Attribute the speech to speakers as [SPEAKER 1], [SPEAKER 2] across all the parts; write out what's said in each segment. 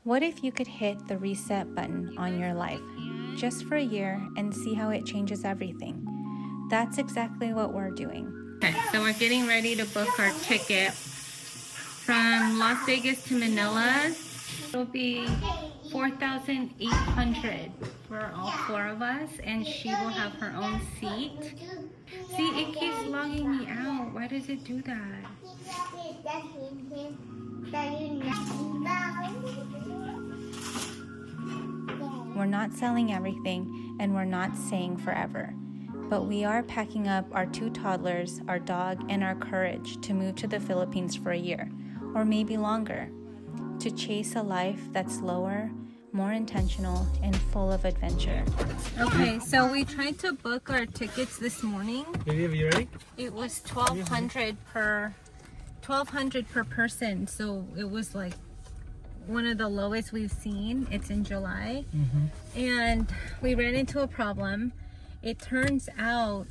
[SPEAKER 1] What if you could hit the reset button on your life just for a year and see how it changes everything? That's exactly what we're doing.
[SPEAKER 2] Okay, so we're getting ready to book our ticket from Las Vegas to Manila. It'll be $4,800 for all four of us, and she will have her own seat. See, it keeps logging me out. Why does it do that?
[SPEAKER 1] We're not selling everything, and we're not saying forever. But we are packing up our 2 toddlers, our dog, and our courage to move to the Philippines for a year, or maybe longer, to chase a life that's slower, more intentional, and full of adventure.
[SPEAKER 2] Okay, so we tried to book our tickets this morning.
[SPEAKER 3] Baby, are you ready?
[SPEAKER 2] It was $1,200 per person, so it was like one of the lowest we've seen. It's in July. And we ran into a problem. It turns out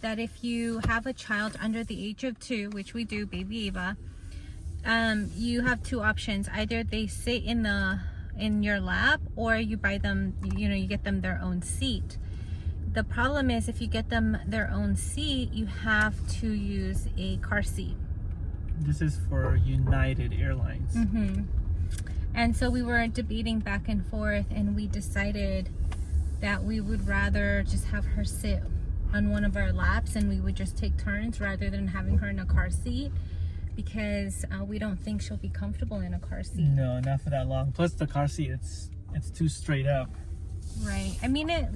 [SPEAKER 2] that if you have a child under the age of 2, which we do, baby Eva, you have 2 options. Either they sit in your lap, or you buy them, you get them their own seat. The problem is, if you get them their own seat, you have to use a car seat.
[SPEAKER 3] This is for United Airlines.
[SPEAKER 2] And so we were debating back and forth, and we decided that we would rather just have her sit on one of our laps, and we would just take turns rather than having her in a car seat, because we don't think she'll be comfortable in a car seat.
[SPEAKER 3] No, not for that long. Plus the car seat, it's too straight up.
[SPEAKER 2] Right. I mean, it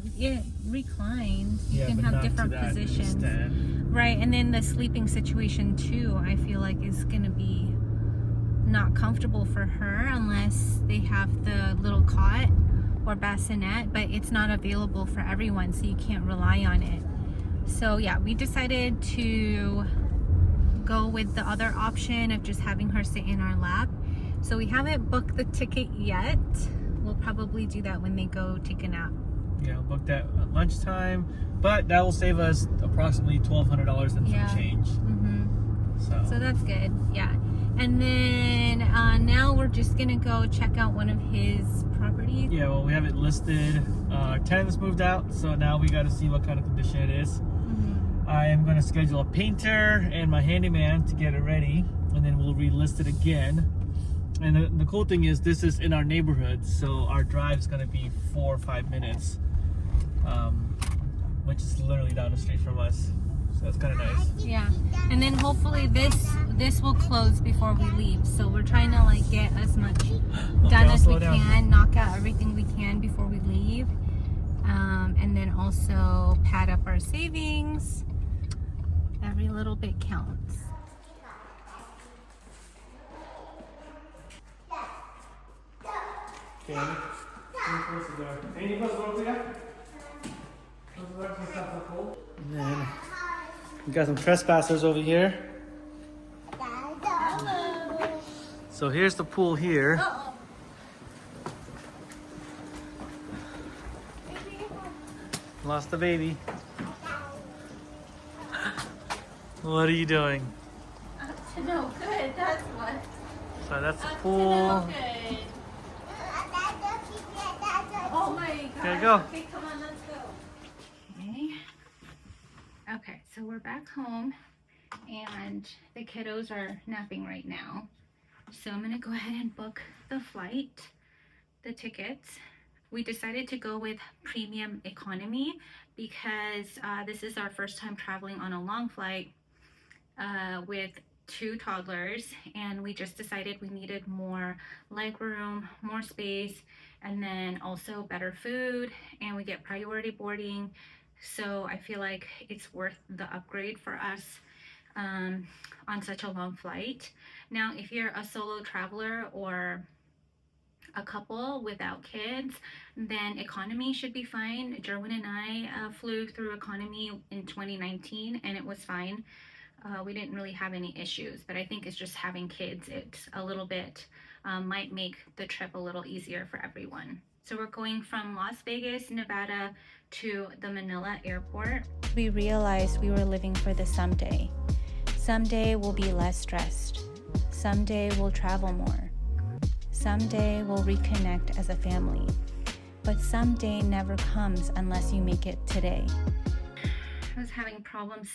[SPEAKER 2] reclines. You can
[SPEAKER 3] but
[SPEAKER 2] have
[SPEAKER 3] not
[SPEAKER 2] different
[SPEAKER 3] to that
[SPEAKER 2] positions.
[SPEAKER 3] extent.
[SPEAKER 2] Right. And then the sleeping situation too, I feel like is going to be not comfortable for her unless they have the little cot or bassinet, but it's not available for everyone, so you can't rely on it. So yeah, we decided to go with the other option of just having her sit in our lap. So we haven't booked the ticket yet. We'll probably do that when they go take a nap.
[SPEAKER 3] Yeah, we'll book that at lunchtime, but that will save us approximately $1,200 and some change.
[SPEAKER 2] So that's good. Yeah. And then now we're just gonna go check out one of his properties.
[SPEAKER 3] Yeah, well, we have it listed. Our tenants moved out, so now we got to see what kind of condition it is. I am going to schedule a painter and my handyman to get it ready, and then we'll relist it again. And the cool thing is, this is in our neighborhood, so our drive is going to be 4 or 5 minutes, which is literally down the street from us. So that's kind of nice.
[SPEAKER 2] Yeah, and then hopefully this will close before we leave. So we're trying to like get as much done as we can, knock out everything we can before we leave, and then also pad up our savings. Every little bit counts.
[SPEAKER 3] Okay, and then we got some trespassers over here. So here's the pool here. Lost the baby. What are you doing?
[SPEAKER 2] No good. That's what.
[SPEAKER 3] So that's the pool.
[SPEAKER 2] Oh my God.
[SPEAKER 3] There you go.
[SPEAKER 2] Okay, come on, let's go. Okay, so we're back home, and the kiddos are napping right now. So I'm gonna go ahead and book the flight, the tickets. We decided to go with premium economy because this is our first time traveling on a long flight with 2 toddlers, and we just decided we needed more leg room, more space, and then also better food, and we get priority boarding. So I feel like it's worth the upgrade for us on such a long flight. Now, if you're a solo traveler or a couple without kids, then economy should be fine. Jerwin and I flew through economy in 2019, and it was fine. We didn't really have any issues, but I think it's just having kids, it's a little bit might make the trip a little easier for everyone. So we're going from Las Vegas, Nevada to the Manila airport.
[SPEAKER 1] We realized we were living for the someday. Someday we'll be less stressed. Someday we'll travel more. someday we'll reconnect as a family. But someday never comes unless you make it today.
[SPEAKER 2] I was having problems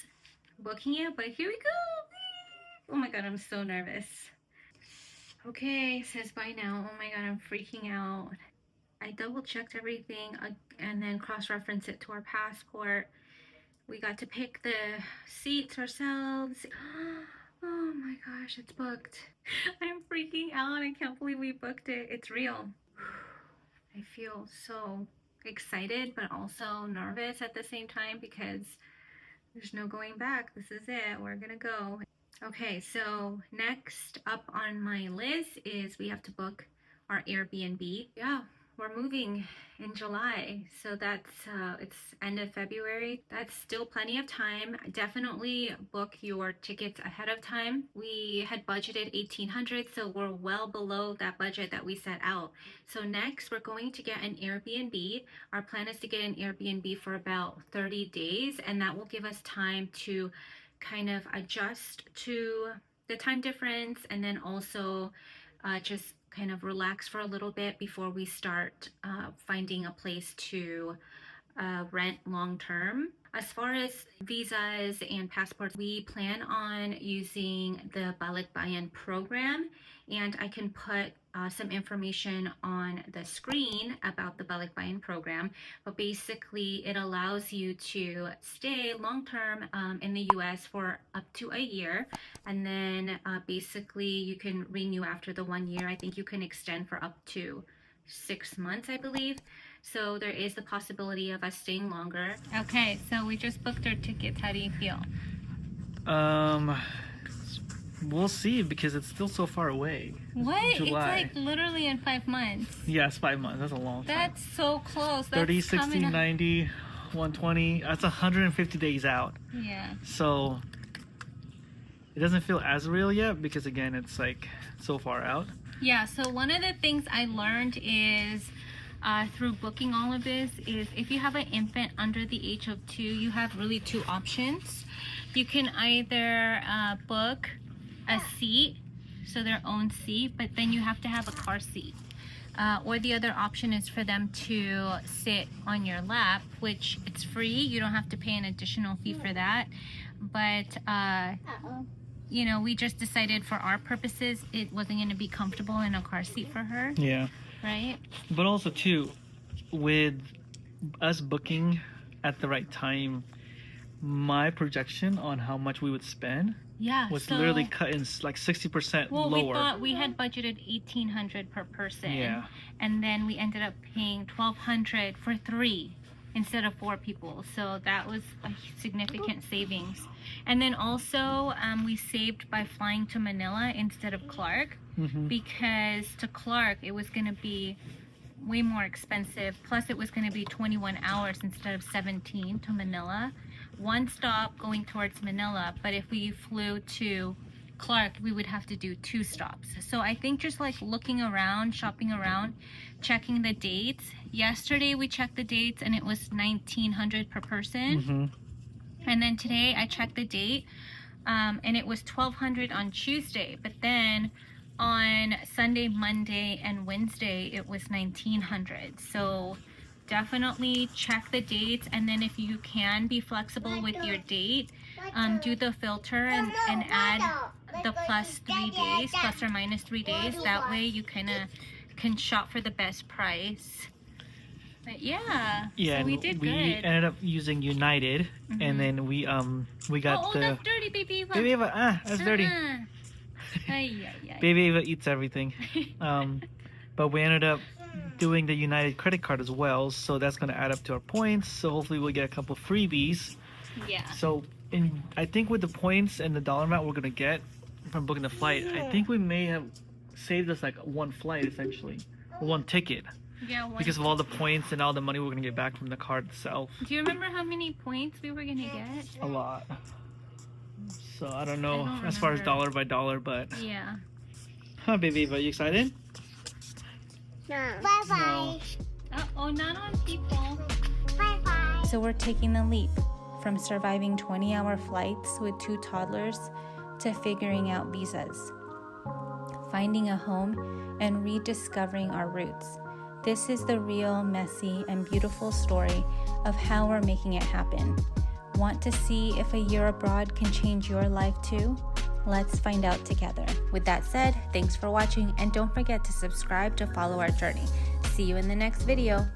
[SPEAKER 2] booking it, but here we go. Oh my god, I'm so nervous. Okay, it says bye now. Oh my god, I'm freaking out. I double checked everything and then cross-referenced it to our passport. We got to pick the seats ourselves. Oh my gosh, it's booked. I'm freaking out. I can't believe we booked it. It's real. I feel so excited but also nervous at the same time because there's no going back. This is it. We're gonna go. Okay, so next up on my list is we have to book our Airbnb. Yeah, we're moving in July, so that's it's end of February. That's still plenty of time. Definitely book your tickets ahead of time. We had budgeted $1,800, so we're well below that budget that we set out. So next we're going to get an Airbnb. Our plan is to get an Airbnb for about 30 days, and that will give us time to kind of adjust to the time difference, and then also just kind of relax for a little bit before we start finding a place to rent long term. As far as visas and passports, we plan on using the BALIKBAYAN program, and I can put some information on the screen about the BALIKBAYAN program. But basically, it allows you to stay long term in the US for up to a year, and then basically you can renew after the 1 year. I think you can extend for up to 6 months, I believe. So there is the possibility of us staying longer. Okay, so we just booked our tickets. How do you feel?
[SPEAKER 3] We'll see because it's still so far away.
[SPEAKER 2] What?
[SPEAKER 3] July.
[SPEAKER 2] It's like literally in 5 months.
[SPEAKER 3] Yes, 5 months. That's a long time.
[SPEAKER 2] That's so close. That's
[SPEAKER 3] 30, 60, 90, 120. That's 150 days out.
[SPEAKER 2] Yeah.
[SPEAKER 3] So it doesn't feel as real yet because again, it's like so far out.
[SPEAKER 2] Yeah, so one of the things I learned is through booking all of this is if you have an infant under the age of 2, you have really 2 options. You can either book a seat, so their own seat, but then you have to have a car seat. Or the other option is for them to sit on your lap, which it's free. You don't have to pay an additional fee for that. But you know, we just decided for our purposes it wasn't going to be comfortable in a car seat for her.
[SPEAKER 3] Yeah.
[SPEAKER 2] Right?
[SPEAKER 3] But also too, with us booking at the right time, my projection on how much we would spend was literally cut in like 60%
[SPEAKER 2] well,
[SPEAKER 3] lower.
[SPEAKER 2] We thought we had budgeted $1,800 per person.
[SPEAKER 3] Yeah.
[SPEAKER 2] And then we ended up paying $1,200 for 3 instead of 4 people. So that was a significant savings. And then also we saved by flying to Manila instead of Clark, because to Clark it was going to be way more expensive. Plus it was going to be 21 hours instead of 17 to Manila. 1 stop going towards Manila, but if we flew to Clark, we would have to do 2 stops. So I think just like looking around, shopping around, checking the dates. Yesterday we checked the dates and it was $1,900 per person. And then today I checked the date and it was $1,200 on Tuesday. But then on Sunday, Monday, and Wednesday it was $1,900. So definitely check the dates, and then if you can be flexible with your date, do the filter and add the plus 3 days, plus or minus 3 days. That way you kind of can shop for the best price. But yeah, so we did good.
[SPEAKER 3] We ended up using United, and then we got the.
[SPEAKER 2] That's dirty, baby Eva.
[SPEAKER 3] Baby Eva, that's dirty. Baby Eva eats everything. But we ended up doing the United credit card as well, so that's going to add up to our points. So hopefully we'll get a couple freebies. Yeah. So I think with the points and the dollar amount we're going to get from booking the flight, I think we may have saved us like 1 flight essentially, 1 ticket.
[SPEAKER 2] Yeah,
[SPEAKER 3] because of all the points and all the money we're going to get back from the card itself.
[SPEAKER 2] Do you remember how many points we were going to get?
[SPEAKER 3] A lot. So I don't know as far as dollar by dollar, but
[SPEAKER 2] yeah.
[SPEAKER 3] Huh, baby Eva, you excited?
[SPEAKER 4] No. Bye-bye.
[SPEAKER 3] No.
[SPEAKER 2] Uh-oh, not on people.
[SPEAKER 4] Bye-bye.
[SPEAKER 1] So we're taking the leap from surviving 20-hour flights with 2 toddlers to figuring out visas. finding a home, and rediscovering our roots. This is the real, messy, and beautiful story of how we're making it happen. Want to see if a year abroad can change your life too? Let's find out together. With that said, thanks for watching, and don't forget to subscribe to follow our journey. See you in the next video.